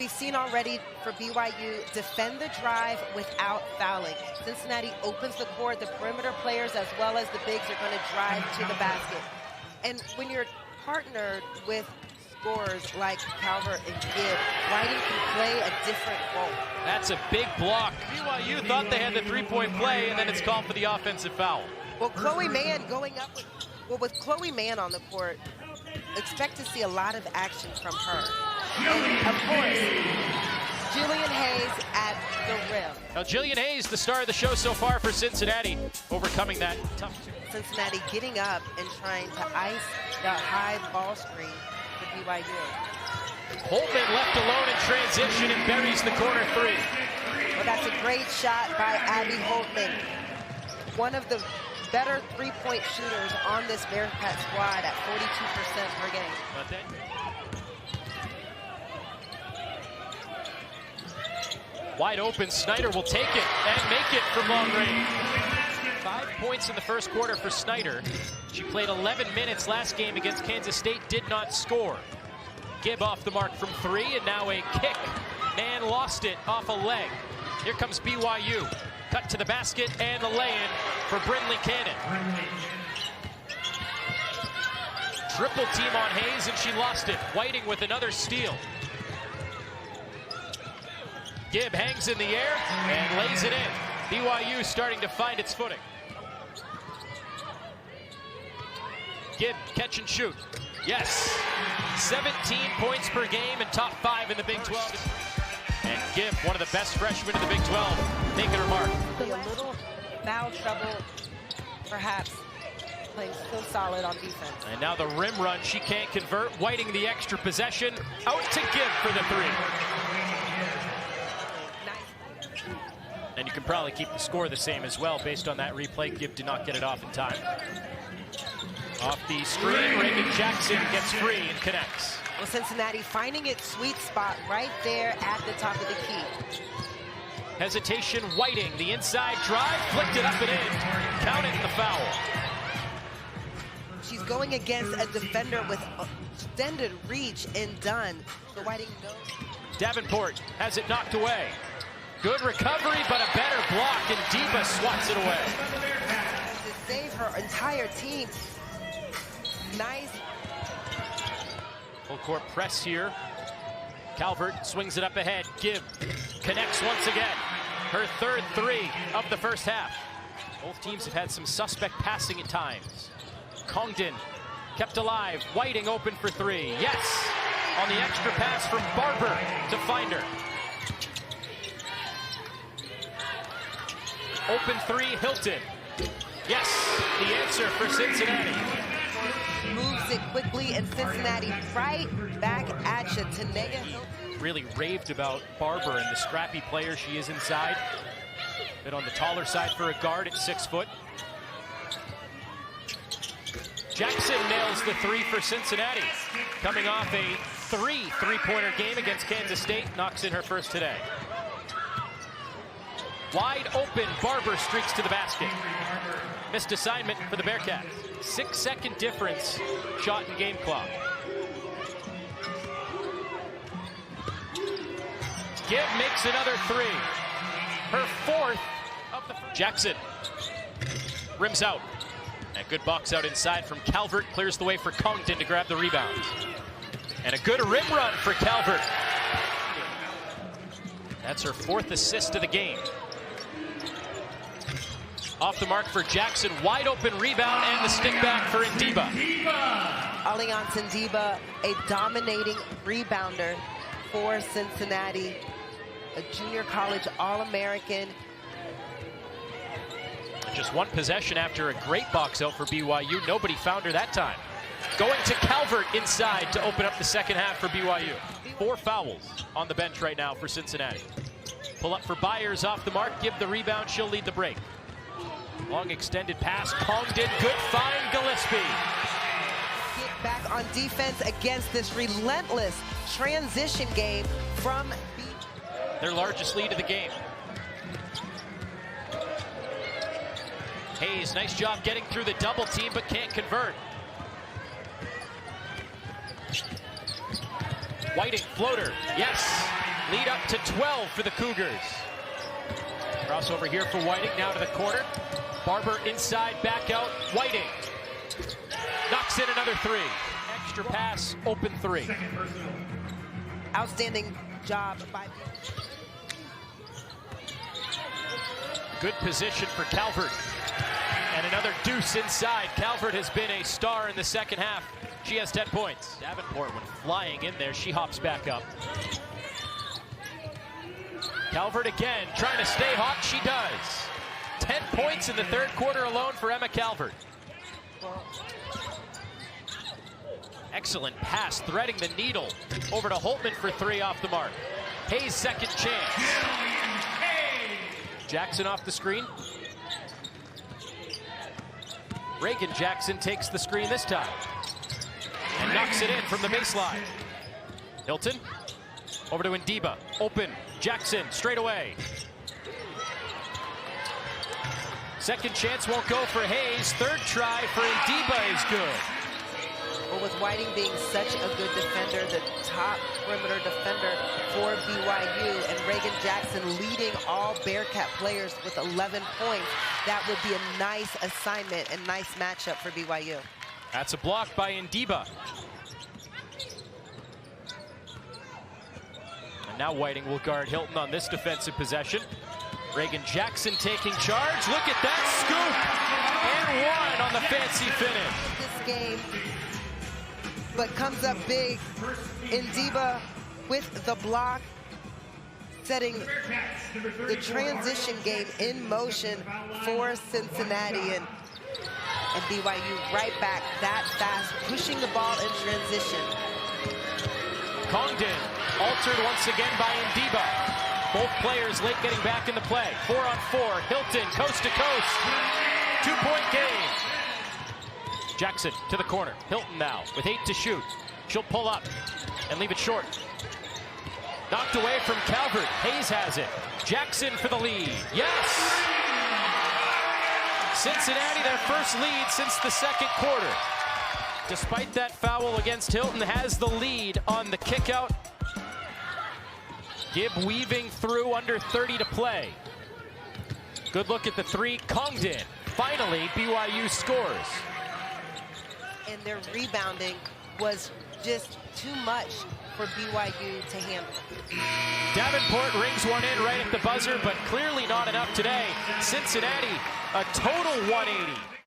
we've seen already for BYU defend the drive without fouling. Cincinnati opens the court. The perimeter players as well as the bigs are going to drive to the basket. And when you're partnered with scorers like Calvert and Gibb, Whiting can play a different role. That's a big block. BYU thought they had the three-point play, and then it's called for the offensive foul. Well, Chloe Mann going up with Chloe Mann on the court, expect to see a lot of action from her. And of course, Jillian Hayes at the rim. Now, Jillian Hayes, the star of the show so far for Cincinnati, overcoming that tough. Cincinnati getting up and trying to ice the high ball screen for BYU. Holtman left alone in transition and buries the corner three. Well, that's a great shot by Abby Holtman. One of the better three-point shooters on this Bearcat squad at 42% per game. But then wide open, Snyder will take it and make it from long range. 5 points in the first quarter for Snyder. She played 11 minutes last game against Kansas State, did not score. Gibb off the mark from three, and now a kick. Mann lost it off a leg. Here comes BYU. Cut to the basket and the lay-in for Brindley Cannon. Triple team on Hayes, and she lost it. Whiting with another steal. Gibb hangs in the air and lays it in. BYU starting to find its footing. Gibb, catch and shoot. Yes. 17 points per game and top 5 in the Big 12. And Gibb, one of the best freshmen in the Big 12, making her mark. A little foul trouble, perhaps, playing so solid on defense. And now the rim run, she can't convert. Whiting the extra possession. Out to Gibb for the three. And you can probably keep the score the same as well based on that replay. Gibb did not get it off in time. Off the screen, Reagan Jackson gets free and connects. Well, Cincinnati finding its sweet spot right there at the top of the key. Hesitation, Whiting, the inside drive, flicked it up and in. Counted the foul. She's going against a defender with extended reach and done. So Whiting knows. Davenport has it knocked away. Good recovery, but a better block, and Diva swats it away. To save her entire team. Nice. Full court press here. Calvert swings it up ahead. Gibb connects once again. Her third three of the first half. Both teams have had some suspect passing at times. Condensed kept alive. Whiting open for three. Yes! On the extra pass from Barber to find her. Open three, Hilton. Yes, the answer for Cincinnati. Moves it quickly, and Cincinnati right back at you. Tanega Hilton. Really raved about Barber and the scrappy player she is inside. Bit on the taller side for a guard at 6 foot. Jackson nails the three for Cincinnati. Coming off a three-pointer game against Kansas State, knocks in her first today. Wide open, Barber streaks to the basket. Missed assignment for the Bearcats. 6-second difference, shot and game clock. Gibb makes another three. Her fourth of the first. Jackson rims out. And a good box out inside from Calvert, clears the way for Condensed to grab the rebound. And a good rim run for Calvert. That's her fourth assist of the game. Off the mark for Jackson, wide open rebound and the stick back for Ndiba. Alliance Ndiba, a dominating rebounder for Cincinnati. A junior college All-American. Just one possession after a great box out for BYU. Nobody found her that time. Going to Calvert inside to open up the second half for BYU. 4 fouls on the bench right now for Cincinnati. Pull up for Byers off the mark, give the rebound, she'll lead the break. Long extended pass, Condensed, good find, Gillespie. Get back on defense against this relentless transition game from their largest lead of the game. Hayes, nice job getting through the double team, but can't convert. Whiting, floater, yes. to 12 for the Cougars. Crossover here for Whiting, now to the corner. Barber inside, back out, Whiting. Knocks in another three. Extra pass, open three. Outstanding job by... Good position for Calvert. And another deuce inside. Calvert has been a star in the second half. She has 10 points. Davenport went flying in there. She hops back up. Calvert again, trying to stay hot. She does. 10 points in the third quarter alone for Emma Calvert. Excellent pass, threading the needle. Over to Holtman for three off the mark. Hayes' second chance. Jackson off the screen. Reagan Jackson takes the screen this time. And knocks it in from the baseline. Hilton. Over to Ndiba. Open. Jackson straight away. Second chance won't go for Hayes. Third try for Ndiba is good. Well, with Whiting being such a good defender, the top perimeter defender for BYU, and Reagan Jackson leading all Bearcat players with 11 points, that would be a nice assignment and nice matchup for BYU. That's a block by Ndiba. And now Whiting will guard Hilton on this defensive possession. Reagan Jackson taking charge. Look at that scoop. And one on the fancy finish. This game, but comes up big. Ndiba with the block, setting the transition game in motion for Cincinnati. And BYU right back that fast, pushing the ball in transition. Condensed altered once again by Ndiba. Both players late getting back in the play. 4-on-4, Hilton coast to coast. 2-point game. Jackson to the corner. Hilton now with 8 to shoot. She'll pull up and leave it short. Knocked away from Calvert. Hayes has it. Jackson for the lead. Yes! Cincinnati, their first lead since the second quarter. Despite that foul against Hilton, has the lead on the kickout. Gibb weaving through, under 30 to play. Good look at the three. Condensed. Finally, BYU scores. And their rebounding was just too much for BYU to handle. Davenport rings one in right at the buzzer, but clearly not enough today. Cincinnati, a total 180.